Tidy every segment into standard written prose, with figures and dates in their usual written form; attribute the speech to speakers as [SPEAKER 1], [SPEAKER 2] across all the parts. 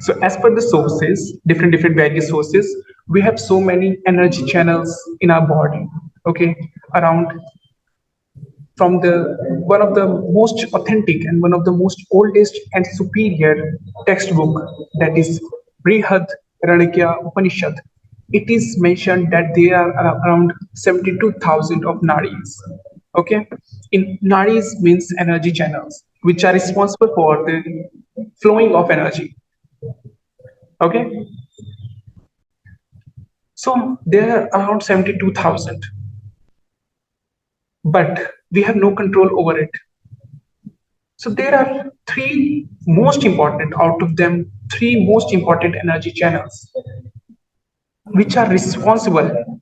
[SPEAKER 1] So as per the sources, different various sources, we have so many energy channels in our body. Okay, around from the one of the most authentic and one of the most oldest and superior textbook, that is Brihad Ranakya Upanishad. It is mentioned that there are around 72,000 of nadis. Okay, in nadis means energy channels which are responsible for the flowing of energy. Okay, so there are around 72,000, but we have no control over it. So there are three most important, out of them, three most important energy channels which are responsible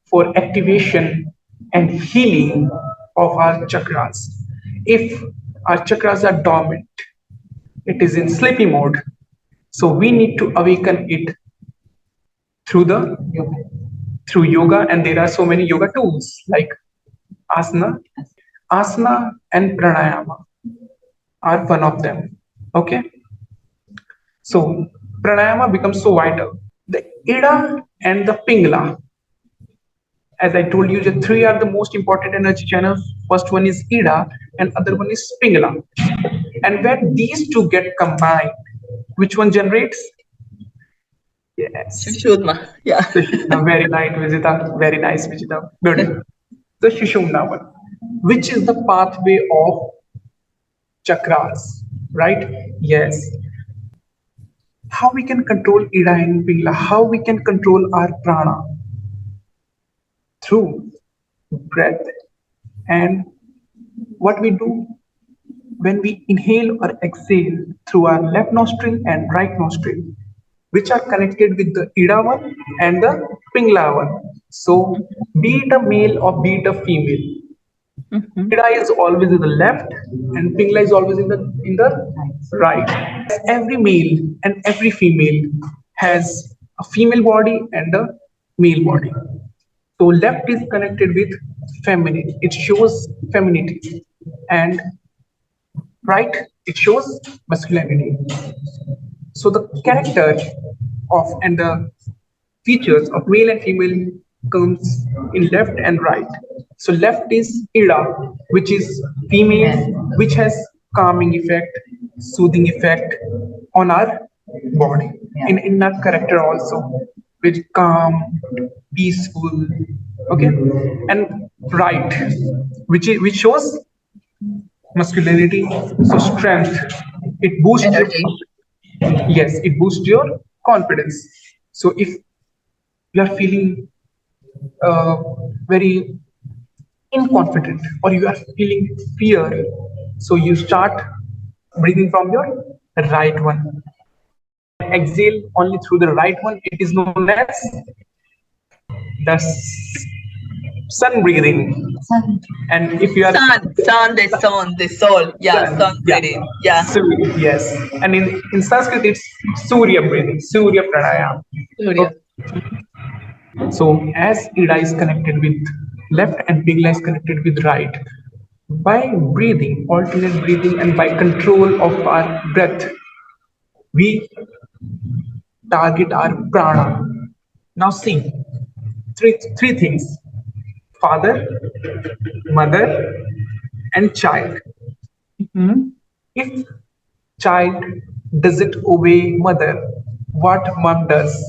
[SPEAKER 1] for activation and healing of our chakras. If our chakras are dormant, it is in sleepy mode, so we need to awaken it through the through yoga, and there are so many yoga tools like asana, asana and pranayama are one of them. Okay, so pranayama becomes so vital. The ida and the pingla, as I told you, the three are the most important energy channels. First one is ida, and other one is pingla. And when these two get combined, which one generates? Yes.
[SPEAKER 2] Sushumna. Yeah.
[SPEAKER 1] Sushumna, very nice, Vijita. Very nice, Vijita. Good. The Sushumna one, which is the pathway of chakras, right? Yes. How we can control ida and pingla? How we can control our prana? Through breath. And what we do when we inhale or exhale through our left nostril and right nostril, which are connected with the ida one and the pingla one. So be it a male or be it a female, ida is always in the left and pingla is always in the right. Every male and every female has a female body and a male body. So left is connected with feminine, it shows femininity, and right, it shows masculinity. So the character of and the features of male and female comes in left and right. So left is ida, which is female, which has calming effect, soothing effect on our body, in our character also, with calm, peaceful. Okay, and right, which shows masculinity, so strength. It boosts your,
[SPEAKER 2] Energy.
[SPEAKER 1] yes, it boosts your confidence. So if you are feeling uh, very inconfident or you are feeling fear, so you start breathing from your right one and exhale only through the right one. It is known as the sun breathing. And if you are
[SPEAKER 2] The soul. Yeah,
[SPEAKER 1] sun,
[SPEAKER 2] sun
[SPEAKER 1] yeah,
[SPEAKER 2] breathing. Yeah.
[SPEAKER 1] yes, and in Sanskrit it's Surya breathing, Surya pranayam.
[SPEAKER 2] Surya.
[SPEAKER 1] So as ida is connected with left and pingla is connected with right, by breathing, alternate breathing, and by control of our breath, we target our prana. Now see, three things: father, mother, and child. If child doesn't obey mother, what mom does?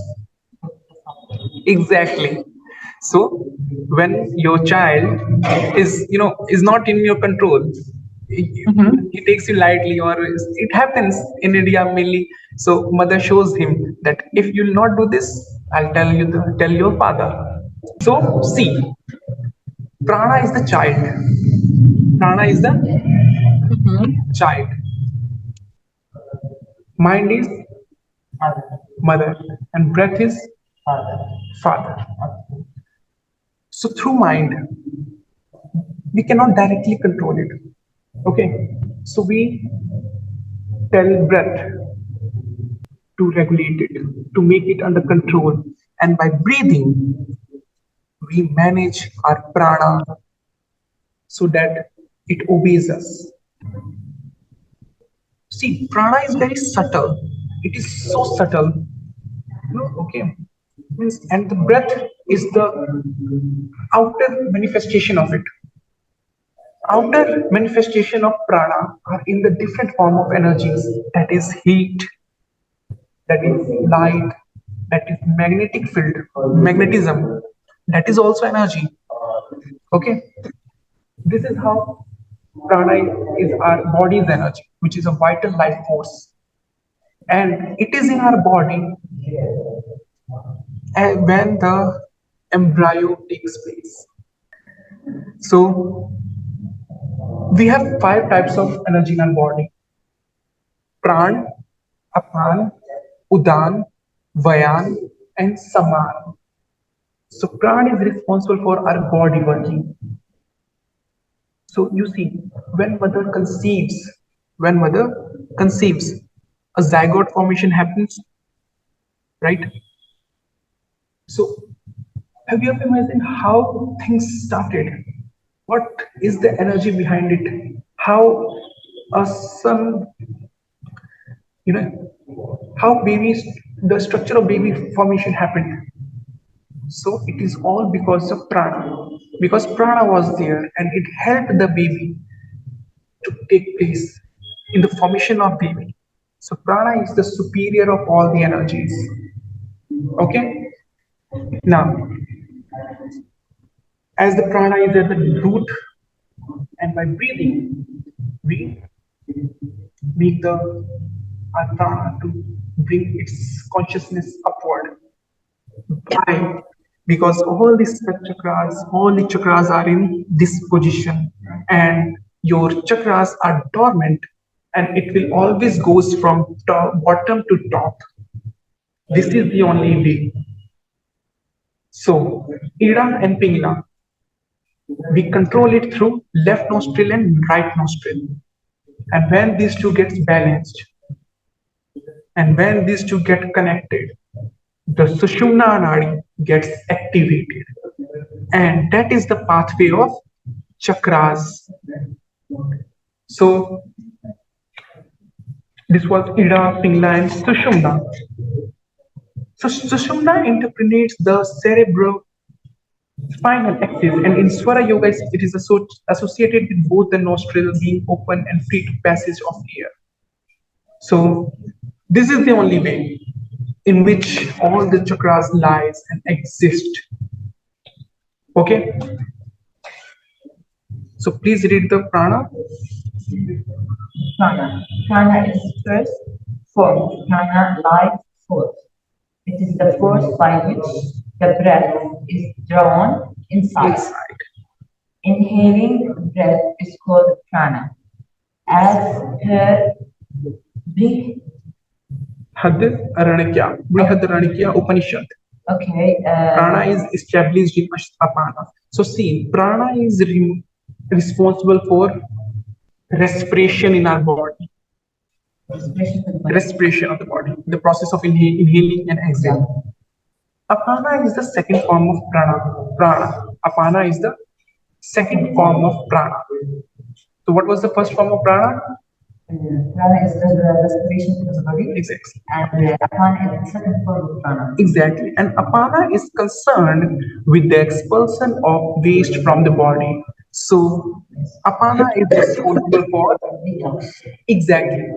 [SPEAKER 1] Exactly. So when your child is not in your control, he takes you lightly, or it happens in India mainly. So mother shows him that if you'll not do this, I'll tell your father. So see, prana is the child, prana is the child, mind is mother, and breath is father. So through mind, we cannot directly control it. Okay, so we tell breath to regulate it, to make it under control, and by breathing, we manage our prana so that it obeys us. See, prana is very subtle. it is so subtle. Okay, means, and the breath is the outer manifestation of it. Outer manifestation of prana are in the different form of energies, that is heat, that is light, that is magnetic field, magnetism, that is also energy. Okay, this is how prana is our body's energy, which is a vital life force, and it is in our body when the embryo takes place. So we have five types of energy in our body: pran, apan, udan, vayan, and saman. So pran is responsible for our body working. So you see, when mother conceives, when mother conceives, a zygote formation happens, right? So have you ever imagined how things started? What is the energy behind it? How a son, you know, how babies, the structure of baby formation happened. So it is all because of prana, because prana was there and it helped the baby to take place in the formation of baby. So prana is the superior of all the energies. Okay. Now, as the prana is at the root, and by breathing, we make the our prana to bring its consciousness upward. Why? Because all the chakras are in this position, and your chakras are dormant, and it will always goes from bottom to top. This is the only way. So, Ida and Pingala, we control it through left nostril and right nostril. And when these two gets balanced, and when these two get connected, the Sushumna Nadi gets activated. And that is the pathway of chakras. So this was Ida, Pingla, and Sushumna. So Sushumna interprets the cerebral spinal axis, and in Swara Yoga, it is associated with both the nostrils being open and free to passage of air. So this is the only way in which all the chakras lies and exist. Okay, so please read the prana.
[SPEAKER 3] Prana. Prana is first form. Prana, life force. It is the force by which the breath is drawn inside. Inhaling breath is called prana. As per
[SPEAKER 1] Brihadaranyaka Upanishad.
[SPEAKER 3] Okay.
[SPEAKER 1] Prana is established in Apana. So see, prana is responsible for respiration in our body. Respiration of the body, the process of inhaling and exhaling. Apana is the second form of prana. Apana is the second form of prana. So what was the first form of prana?
[SPEAKER 3] Prana is the respiration of the body.
[SPEAKER 1] Exactly.
[SPEAKER 3] And apana is the second form of prana.
[SPEAKER 1] Exactly. And apana is concerned with the expulsion of waste from the body. So apana is responsible for exactly,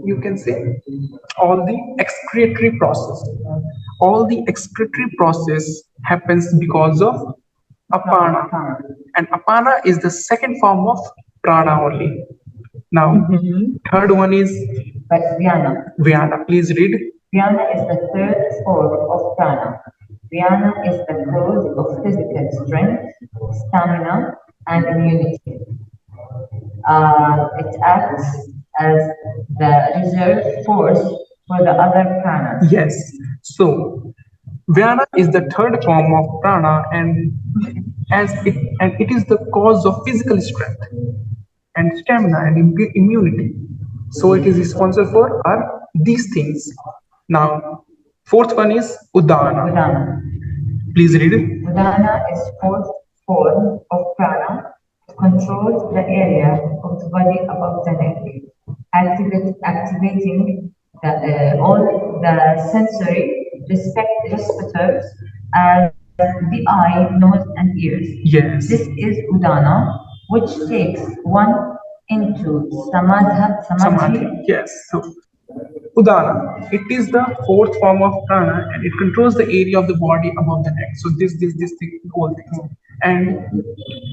[SPEAKER 1] you can say, all the excretory process. All the excretory process happens because of apana, and apana is the second form of prana only. Now, third one is
[SPEAKER 3] Vyana.
[SPEAKER 1] Vyana. Please read.
[SPEAKER 3] Vyana is the third form of prana. Vyana is the cause of physical strength, stamina, and immunity. It acts as the reserve force for the other pranas.
[SPEAKER 1] Yes. So, Vyana is the third form of prana, and it is the cause of physical strength and stamina and immunity. So it is responsible for these things. Now, fourth one is Udana.
[SPEAKER 3] Udana.
[SPEAKER 1] Please read it.
[SPEAKER 3] Udana is fourth form of prana. It controls the area of the body above the neck, activating all the sensory receptors as the eye, nose, and ears.
[SPEAKER 1] Yes.
[SPEAKER 3] This is Udana, which takes one into
[SPEAKER 1] Samadhi.
[SPEAKER 3] Samadhi.
[SPEAKER 1] Yes. So Udana, it is the fourth form of prana and it controls the area of the body above the neck. So this thing, whole thing. And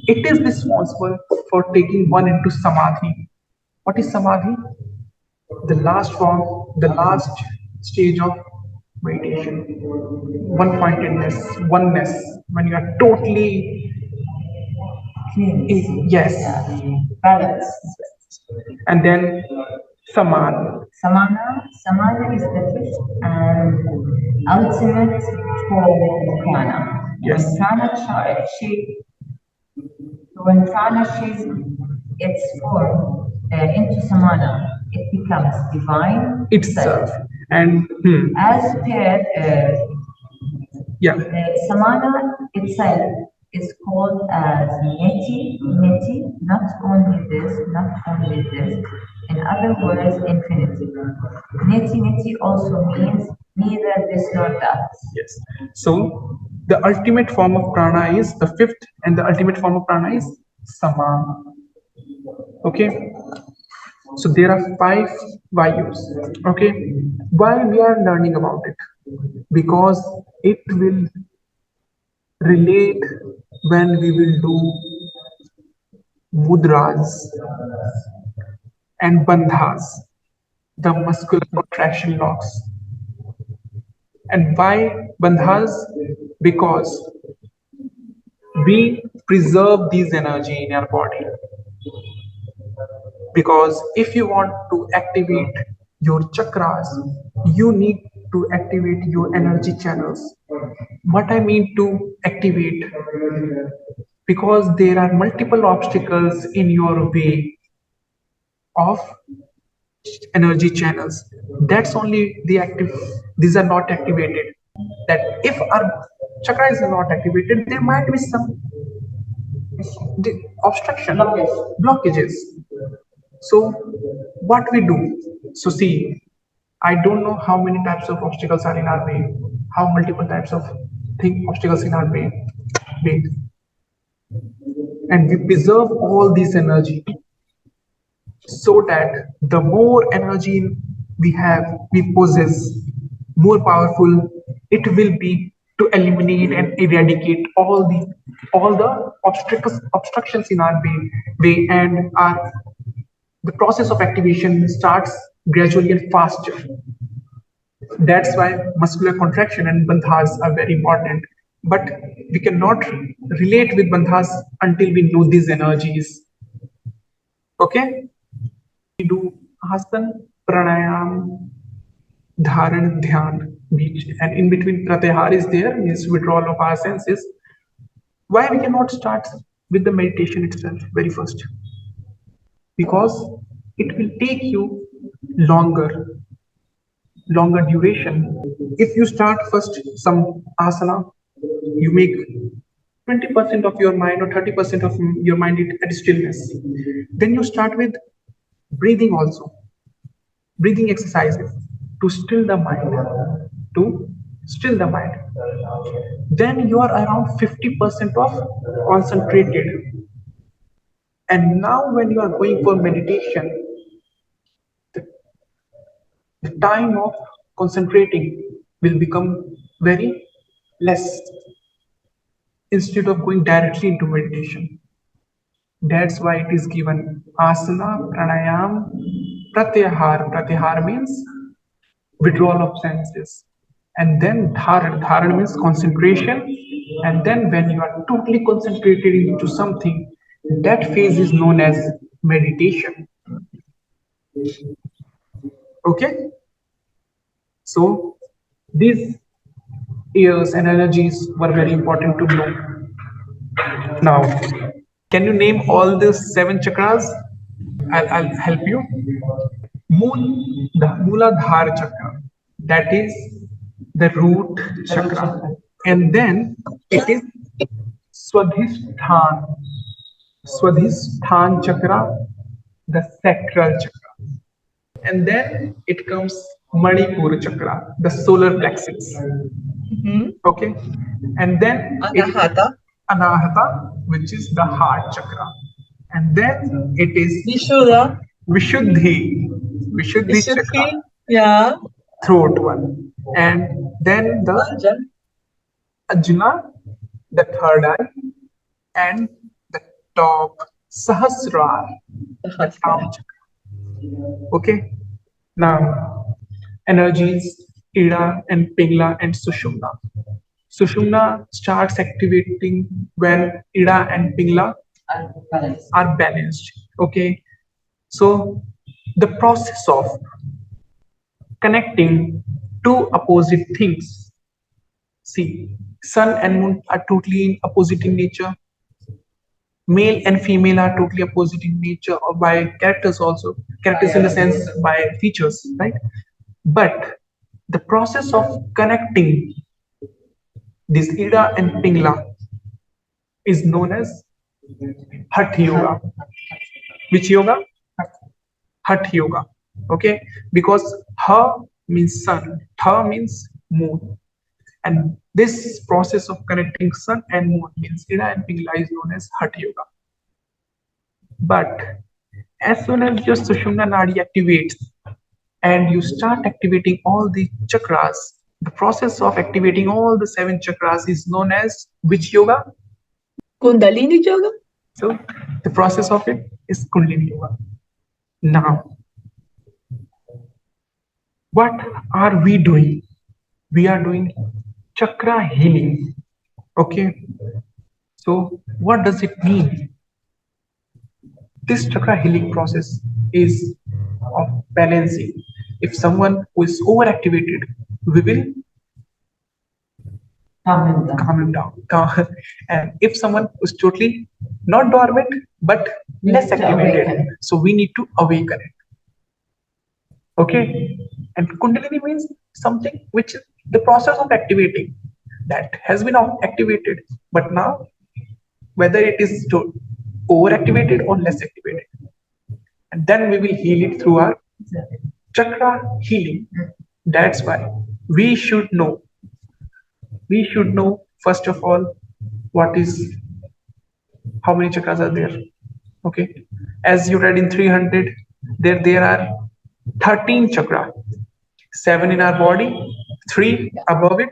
[SPEAKER 1] it is responsible for taking one into samadhi. What is samadhi? The last form, the last stage of meditation. One pointedness, oneness, when you are totally yes.
[SPEAKER 3] Balance.
[SPEAKER 1] And then saman.
[SPEAKER 3] Samana is the fifth and ultimate form of prana.
[SPEAKER 1] Yes.
[SPEAKER 3] When prana shifts its form into samana, it becomes divine
[SPEAKER 1] Itself. And
[SPEAKER 3] as per
[SPEAKER 1] yeah.
[SPEAKER 3] samana itself is called as neti, not only this. In other words, infinity. Neti also means neither this nor that.
[SPEAKER 1] Yes. So the ultimate form of prana is the fifth, and the ultimate form of prana is sama. Okay. So there are five vayus. Okay. Why we are learning about it? Because it will relate when we will do mudras and bandhas, the muscular contraction locks. And why bandhas? Because we preserve these energy in our body. Because if you want to activate your chakras, you need to activate your energy channels. What I mean to activate, because there are multiple obstacles in your way of energy channels. That's only the active, these are not activated. That if our chakra is not activated, there might be some obstruction, blockages. So what we do, so see, I don't know how many types of obstacles are in our way, how multiple types of obstacles in our way, and we preserve all this energy so that the more energy we possess, more powerful it will be to eliminate and eradicate all the obstructions in our way, and our the process of activation starts gradually and faster. That's why muscular contraction and bandhas are very important. But we cannot relate with bandhas until we know these energies. Okay? We do asan, pranayam, dharan, dhyan, and in between pratyahar is there, means withdrawal of our senses. Why we cannot start with the meditation itself very first? Because it will take you longer duration. If you start first some asana, you make 20% of your mind or 30% of your mind at stillness. Then you start with breathing also, breathing exercises to still the mind, to still the mind. Then you are around 50% of concentrated. And now when you are going for meditation, the the time of concentrating will become very less instead of going directly into meditation. That's why it is given asana, pranayam, pratyahar. Pratyahar means withdrawal of senses. And then dharan. Dharan means concentration. And then when you are totally concentrated into something, that phase is known as meditation. Okay? So these ears and energies were very important to know. Now, can you name all the seven chakras? I'll help you. Mooladhara chakra, that is the root chakra. And then it is Swadhisthana, Swadhisthana chakra, the sacral chakra. And then it comes Manipura chakra, the solar plexus.
[SPEAKER 2] Hmm.
[SPEAKER 1] Okay, and then it
[SPEAKER 2] Anahata.
[SPEAKER 1] Anahata, which is the heart chakra, and then it is
[SPEAKER 2] Vishuddha.
[SPEAKER 1] Vishuddhi, Vishuddhi chakra,
[SPEAKER 2] Vishuddhi. Yeah.
[SPEAKER 1] throat one, and then the
[SPEAKER 2] Anjan.
[SPEAKER 1] Ajna, the third eye, and the top Sahasrar, the crown
[SPEAKER 2] Sahasrara.
[SPEAKER 1] chakra. Okay, now energies Ida and Pingla and Sushumna. Sushumna starts activating when Ida and Pingla are balanced. Okay, so the process of connecting two opposite things. See, sun and moon are totally in opposite in nature. Male and female are totally opposite in nature or by characters also. Characters in the sense by features, right? But the process of connecting this Ida and Pingla is known as Hatha Yoga. Which yoga? Hatha Yoga. Okay, because Ha means sun, Tha means moon, and this process of connecting sun and moon means Ida and Pingla is known as Hatha Yoga. But as soon as your Sushumna Nadi activates and you start activating all the chakras, the process of activating all the seven chakras is known as which yoga?
[SPEAKER 2] Kundalini yoga.
[SPEAKER 1] So the process of it is Kundalini yoga. Now, what are we doing? We are doing chakra healing. Okay. So what does it mean? This chakra healing process is of balancing. If someone who is overactivated, we will calm him down. And if someone is totally not dormant but less activated, so we need to awaken it. Okay, and Kundalini means something which is the process of activating that has been activated, but now whether it is overactivated or less activated, and then we will heal it through our chakra healing. That's why we should know. We should know first of all what is how many chakras are there. Okay, as you read in 300, there are 13 chakra, 7 in our body, 3 above it,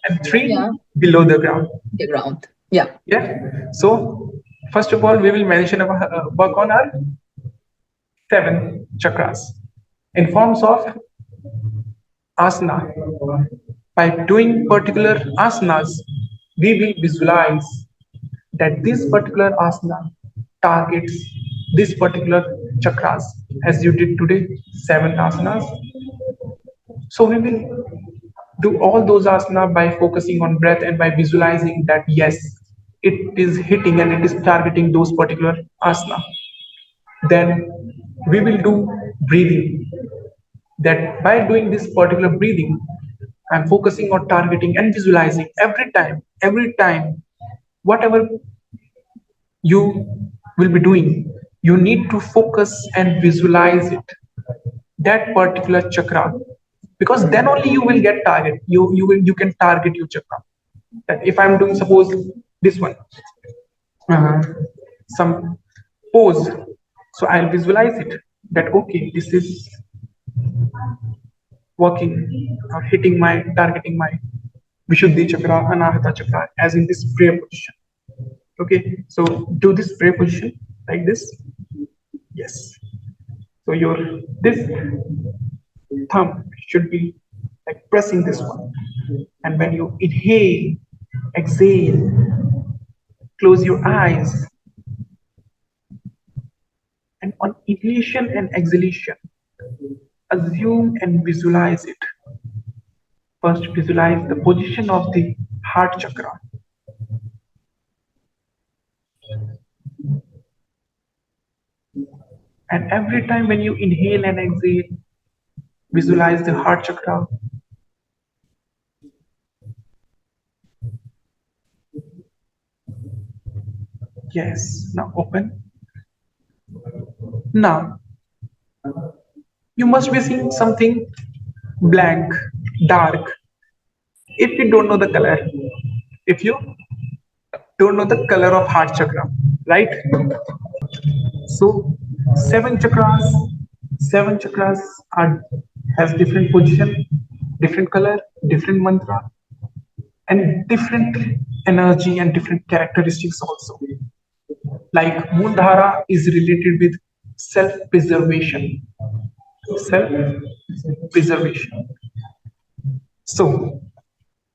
[SPEAKER 1] and 3
[SPEAKER 2] Yeah.
[SPEAKER 1] below the ground.
[SPEAKER 2] The ground. Yeah.
[SPEAKER 1] Yeah. So first of all, we will mention about work on our 7 chakras in forms of asana. By doing particular asanas, we will visualize that this particular asana targets this particular chakras, as you did today, 7 asanas. So we will do all those asana by focusing on breath and by visualizing that yes, it is hitting and it is targeting those particular asana. Then we will do breathing, that by doing this particular breathing, I'm focusing on targeting and visualizing every time, whatever you will be doing, you need to focus and visualize it, that particular chakra, because then only you will get target. You can target your chakra. That if I'm doing, suppose this one, uh, some pose, so I'll visualize it that okay, this is working or hitting my targeting my Vishuddhi chakra, Anahata chakra, as in this prayer position. Okay, so do this prayer position like this. Yes. So your this thumb should be like pressing this one. And when you inhale, exhale, close your eyes. And on inhalation and exhalation, assume and visualize it. First, visualize the position of the heart chakra. And every time when you inhale and exhale, visualize the heart chakra. Yes, now open. Now, you must be seeing something blank, dark. If you don't know the color, if you don't know the color of heart chakra, right? So seven chakras are has different position, different color, different mantra, and different energy and different characteristics also. Like Mundhara is related with self-preservation. Self-preservation. So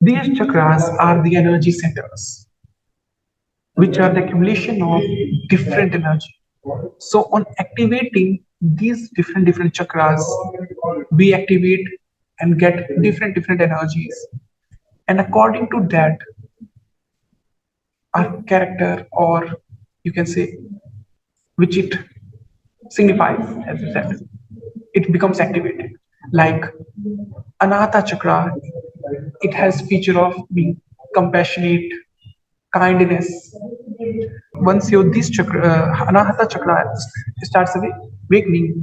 [SPEAKER 1] these chakras are the energy centers, which are the accumulation of different energy. So on activating these different chakras, we activate and get different energies. And according to that, our character, or you can say which it signifies, as you said, it becomes activated. Like Anahata chakra, it has feature of being compassionate, kindness. Once your this chakra, Anahata chakra starts awakening,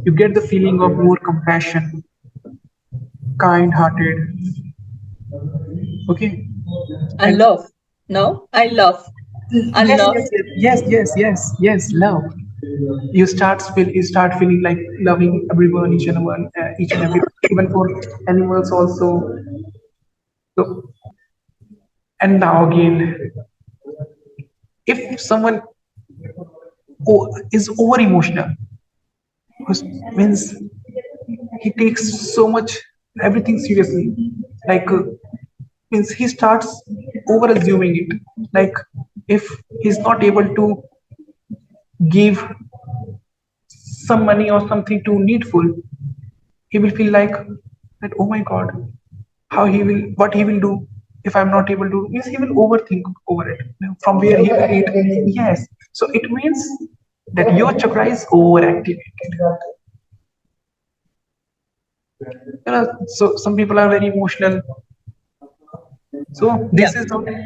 [SPEAKER 1] you get the feeling of more compassion, kind-hearted. Okay,
[SPEAKER 2] I
[SPEAKER 1] and
[SPEAKER 2] love. No, I love. I
[SPEAKER 1] yes,
[SPEAKER 2] love.
[SPEAKER 1] yes, love. You start feeling like loving everyone, each and every, even for animals also. So, and now again, if someone is over emotional, means he takes so much everything seriously, like means he starts over assuming it, like if he's not able to give some money or something to needful, he will feel like that, oh my god, how he will, what he will do if I'm not able to, yes, he will overthink over it, from where he will eat. Yes, so it means that your chakra is overactivated. So some people are very emotional. So
[SPEAKER 2] Yeah.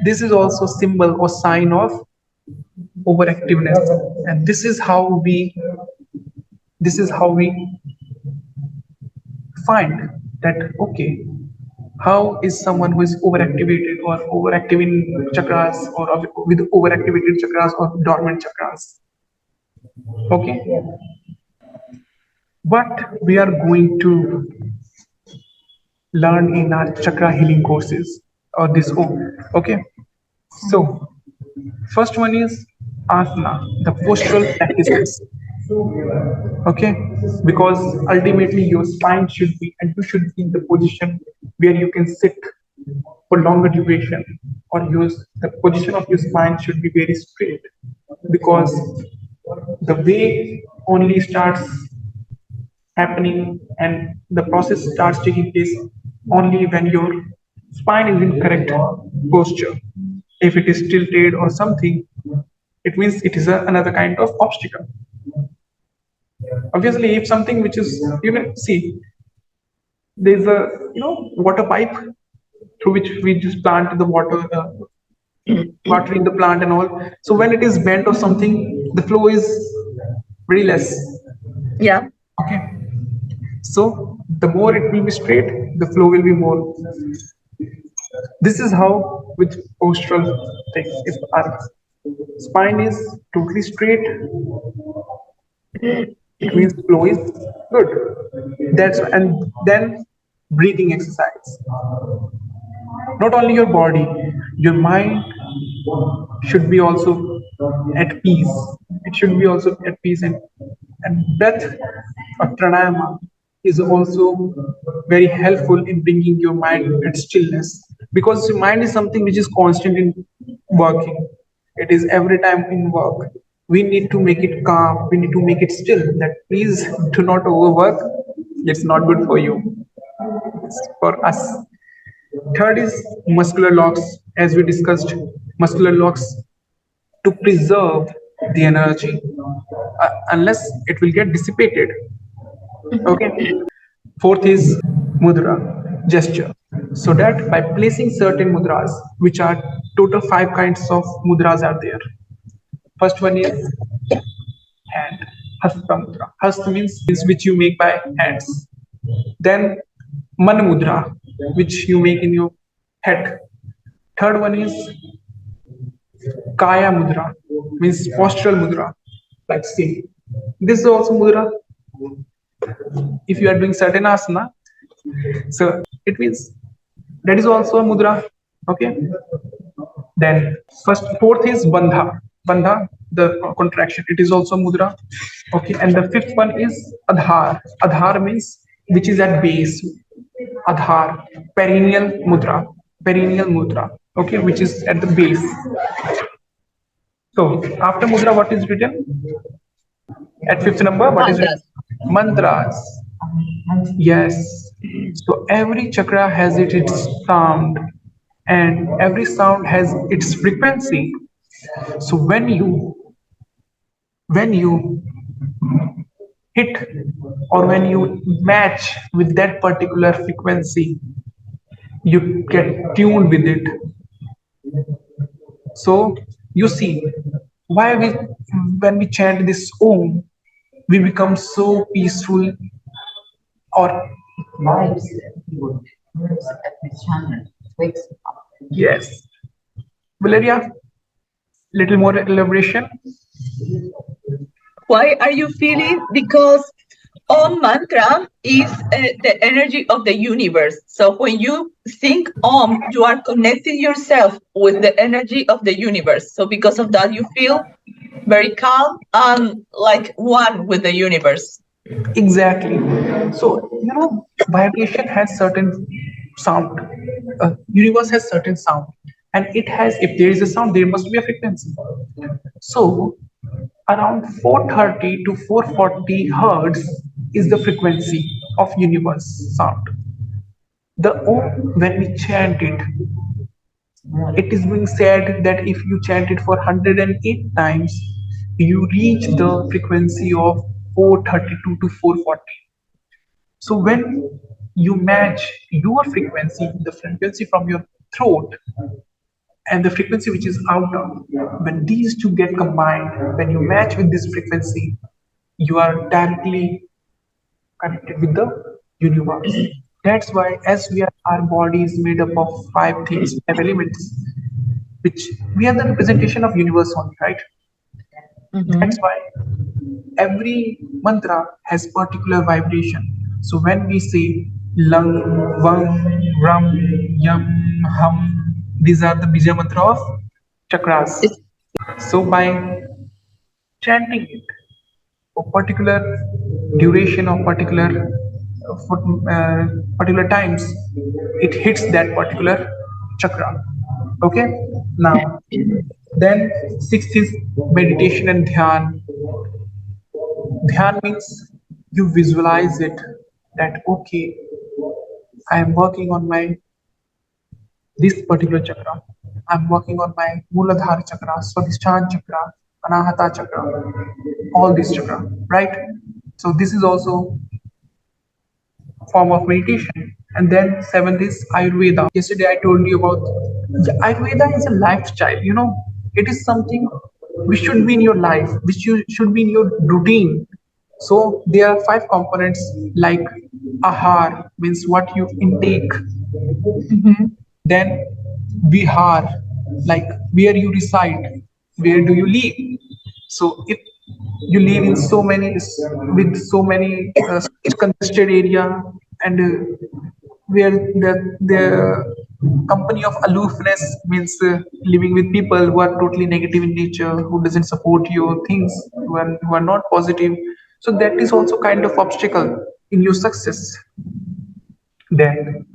[SPEAKER 1] this is also symbol or sign of overactiveness, and this is how we find that, okay, how is someone who is overactivated or overactive in chakras, or with overactivated chakras or dormant chakras. Okay, what we are going to learn in our chakra healing courses or this. Oh, okay, so first one is asana, the postural practices. Okay, because ultimately your spine should be, and you should be in the position where you can sit for longer duration, or use the position of your spine should be very straight, because the way only starts happening and the process starts taking place only when your spine is in correct posture. If it is tilted or something, it means it is another kind of obstacle. Obviously, if something which is, you can see, there's a, water pipe through which we just plant the water, watering the plant and all. So when it is bent or something, the flow is very less.
[SPEAKER 2] Yeah.
[SPEAKER 1] Okay, so the more it will be straight, the flow will be more. This is how with postural things, if our spine is totally straight, it means flow is good. That's, and then breathing exercise. Not only your body, your mind should be also at peace. It should be also at peace, and breath or pranayama is also very helpful in bringing your mind at stillness, because your mind is something which is constant in working. It is every time in work. We need to make it calm. We need to make it still. That please do not overwork. It's not good for you. It's for us. Third is muscular locks, as we discussed, muscular locks to preserve the energy, unless it will get dissipated. Okay. Fourth is mudra, gesture. So that by placing certain mudras, which are total 5 kinds of mudras are there. First one is hand, hasta mudra. Hasta means which you make by hands. Then Man Mudra, which you make in your head. Third one is Kaya Mudra, means postural mudra, like same. This is also mudra. If you are doing certain asana, so it means that is also a mudra. Okay. Then fourth is bandha. Bandha, the contraction. It is also mudra. Okay. And the fifth one is adhar. Adhar means which is at base. Adhar, perennial mudra. Perennial mudra. Okay, which is at the base. So after mudra, what is written? At fifth number, what is written?
[SPEAKER 2] Mantras.
[SPEAKER 1] Mantras. Yes. So every chakra has its sound, and every sound has its frequency. So when you hit or when you match with that particular frequency, you get tuned with it. So you see why we when we chant this om, we become so peaceful or
[SPEAKER 3] Vibes good. Moves at the channel. Wakes up.
[SPEAKER 1] yes. Valeria, little more elaboration.
[SPEAKER 2] Why are you feeling? Because Om mantra is the energy of the universe. So when you think Om, you are connecting yourself with the energy of the universe. So because of that, you feel very calm and like one with the universe.
[SPEAKER 1] Exactly. So vibration has certain sound. Universe has certain sound, and it has. If there is a sound, there must be a frequency. So around 430 to 440 hertz is the frequency of universe sound. The Om, when we chant it, it is being said that if you chant it for 108 times, you reach the frequency of 432 to 440. So when you match your frequency, the frequency from your throat and the frequency which is outer, when these two get combined, when you match with this frequency, you are directly connected with the universe. That's why, as our body is made up of five things, five elements, which we are the representation of universe only, right? That's
[SPEAKER 2] Mhm.
[SPEAKER 1] why every mantra has particular vibration. So when we say lang, vang, ram, yam, hum, these are the bija mantra of chakras.
[SPEAKER 2] It's,
[SPEAKER 1] So by chanting it for particular duration or particular times, it hits that particular chakra. Okay. Now then, sixth is meditation and dhyan. Dhyan means you visualize it that okay, I am working on my this particular chakra. I'm working on my Muladhara chakra, Swadhisthana chakra, Anahata chakra, all these chakra, right? So this is also a form of meditation. And then seventh is Ayurveda. Yesterday I told you about Ayurveda is a lifestyle. It is something which should be in your life, which you should be in your routine. So there are five components like ahar means what you intake,
[SPEAKER 2] Mhm.
[SPEAKER 1] then vihar, like where you reside, where do you live. So if you live in with so many such congested area, and where the company of aloofness means living with people who are totally negative in nature, who doesn't support your things, who are not positive, so that is also kind of obstacle in your success. Then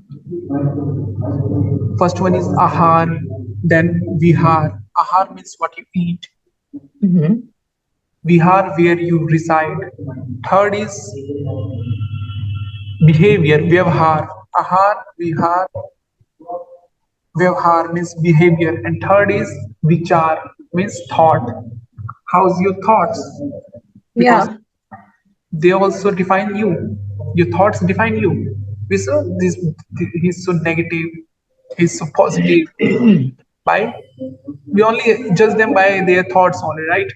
[SPEAKER 1] first one is ahar, then vihar. Ahar means what you eat,
[SPEAKER 2] Mhm.
[SPEAKER 1] vihar where you reside. Third is behavior, vyavhar. Ahar, vihar, vyavhar means behavior. And third is vichar, means thought. How's your thoughts? Because
[SPEAKER 2] Yeah.
[SPEAKER 1] they also define you. Your thoughts define you. We saw this, he's so negative, he's so positive. By we only judge them by their thoughts only, right?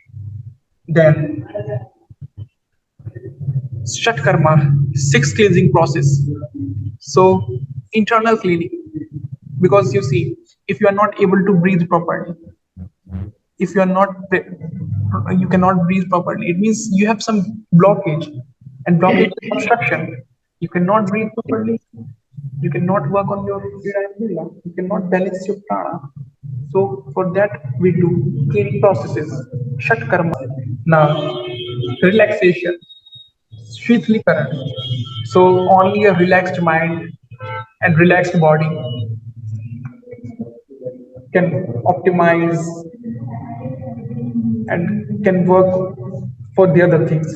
[SPEAKER 1] Then Shat Karma, six cleansing process. So internal cleaning, because you see, if you are not able to breathe properly, if you are not you cannot breathe properly, it means you have some blockage, and blockage is obstruction. You cannot breathe properly, you cannot work on your Ida, you cannot balance your prana. So for that we do cleaning processes, shat karma. Now relaxation, Shithilikaran. So only a relaxed mind and relaxed body can optimize and can work for the other things.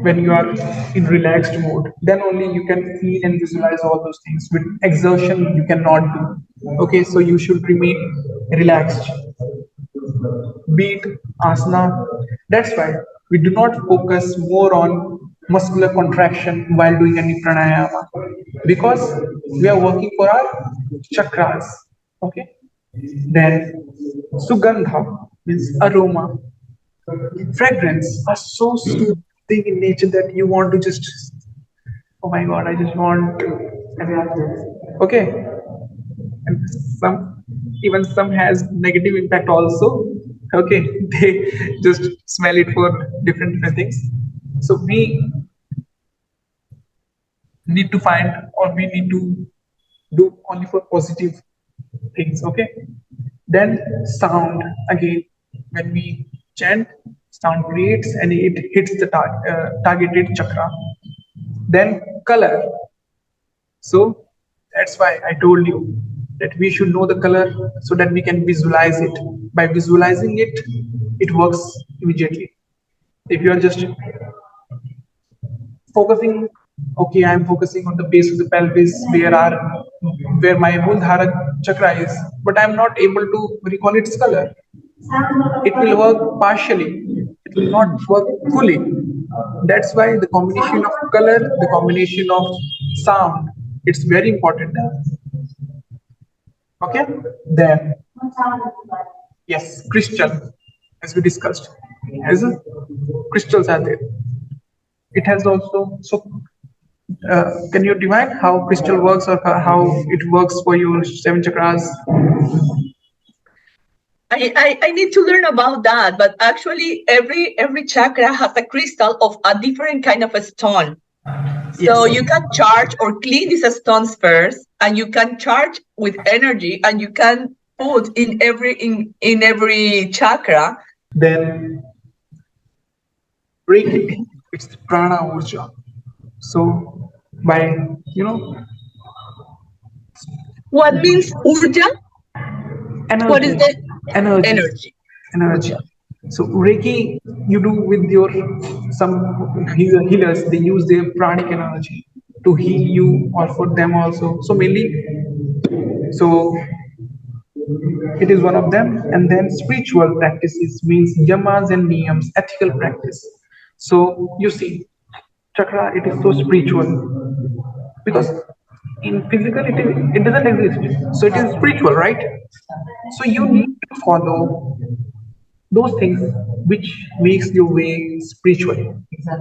[SPEAKER 1] When you are in relaxed mode, then only you can feel and visualize all those things. With exertion you cannot do. Okay, so you should remain relaxed, beat asana. That's why we do not focus more on muscular contraction while doing any pranayama, because we are working for our chakras. Okay, then sugandha means aroma. Fragrance are so soothing in nature that you want to just, oh my god, I just want to. Okay, and some, even some has negative impact also. Okay, they just smell it for different things. So we need to find, or we need to do only for positive things. Okay, then sound, again, when we chant, sound creates and it hits the targeted chakra. Then color. So that's why I told you that we should know the color so that we can visualize it. By visualizing it, it works immediately. If you are just focusing, okay, I'm focusing on the base of the pelvis where my Muladhara chakra is, but I'm not able to recall its color. It will work partially. It will not work fully. That's why the combination of color, the combination of sound, it's very important. Okay, then yes, crystal, as we discussed, as crystals are there. It has also, so can you define how crystal works, or how it works for your seven chakras?
[SPEAKER 2] I need to learn about that, but actually every chakra has a crystal of a different kind of a stone. So
[SPEAKER 1] Yes.
[SPEAKER 2] you can charge or clean these stones first, and you can charge with energy, and you can put in every chakra.
[SPEAKER 1] Then Reiki, it's the prana urja. So by, you know,
[SPEAKER 2] What means urja? What is
[SPEAKER 1] energy,
[SPEAKER 2] the
[SPEAKER 1] energy,
[SPEAKER 2] energy?
[SPEAKER 1] energy. So Reiki, you do with your, some healers, they use their pranic energy to heal you, or for them also. So mainly, so it is one of them. And then spiritual practices means yamas and niyams, ethical practice. So you see, chakra, it is so spiritual, because in physical it doesn't exist. So it is spiritual, right? So you need to follow those things which makes your way spiritually,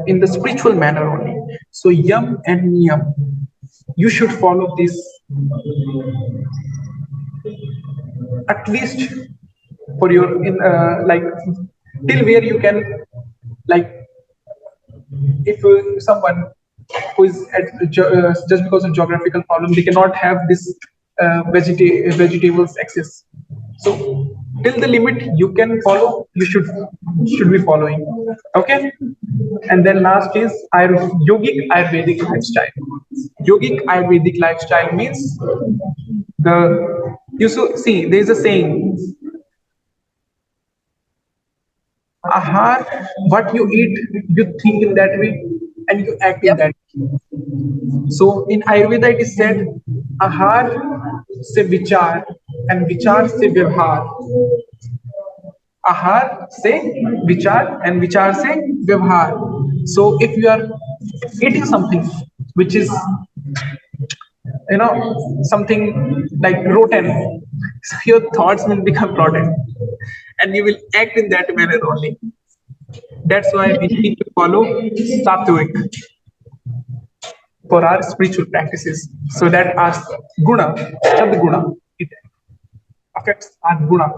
[SPEAKER 1] in the spiritual manner only. So yam and niyam, you should follow this at least for your in like till where you can, like, if someone who is just because of geographical problem, they cannot have this vegetables access. So till the limit you can follow, you should be following. Okay, and then last is yogic Ayurvedic lifestyle. Yogic Ayurvedic lifestyle means the, you see, there is a saying, ahar, what you eat, you think in that way and you act in
[SPEAKER 2] Yep.
[SPEAKER 1] that way. So in Ayurveda it is said, ahar se vichar and vichar se vyavhar. Ahar se vichar and vichar se vyavhar. So if you are eating something which is, something like rotten, so your thoughts will become rotten and you will act in that manner only. That's why we need to follow sattvic. for our spiritual practices. So that our guna, sadguna, it affects our guna.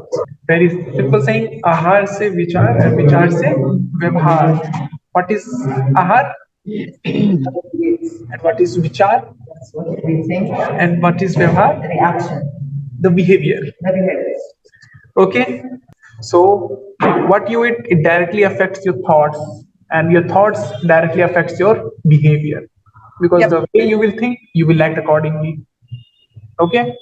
[SPEAKER 1] Very simple saying, ahar se vichar and vichar se vyavhar. What is ahar and what is vichar
[SPEAKER 3] That's what we think.
[SPEAKER 1] and what is vyavhar?
[SPEAKER 3] The reaction.
[SPEAKER 1] The behavior.
[SPEAKER 3] The behavior.
[SPEAKER 1] Okay, so what you eat, it directly affects your thoughts, and your thoughts directly affects your behavior, because
[SPEAKER 2] Yep.
[SPEAKER 1] the way you will think, you will act accordingly. Okay,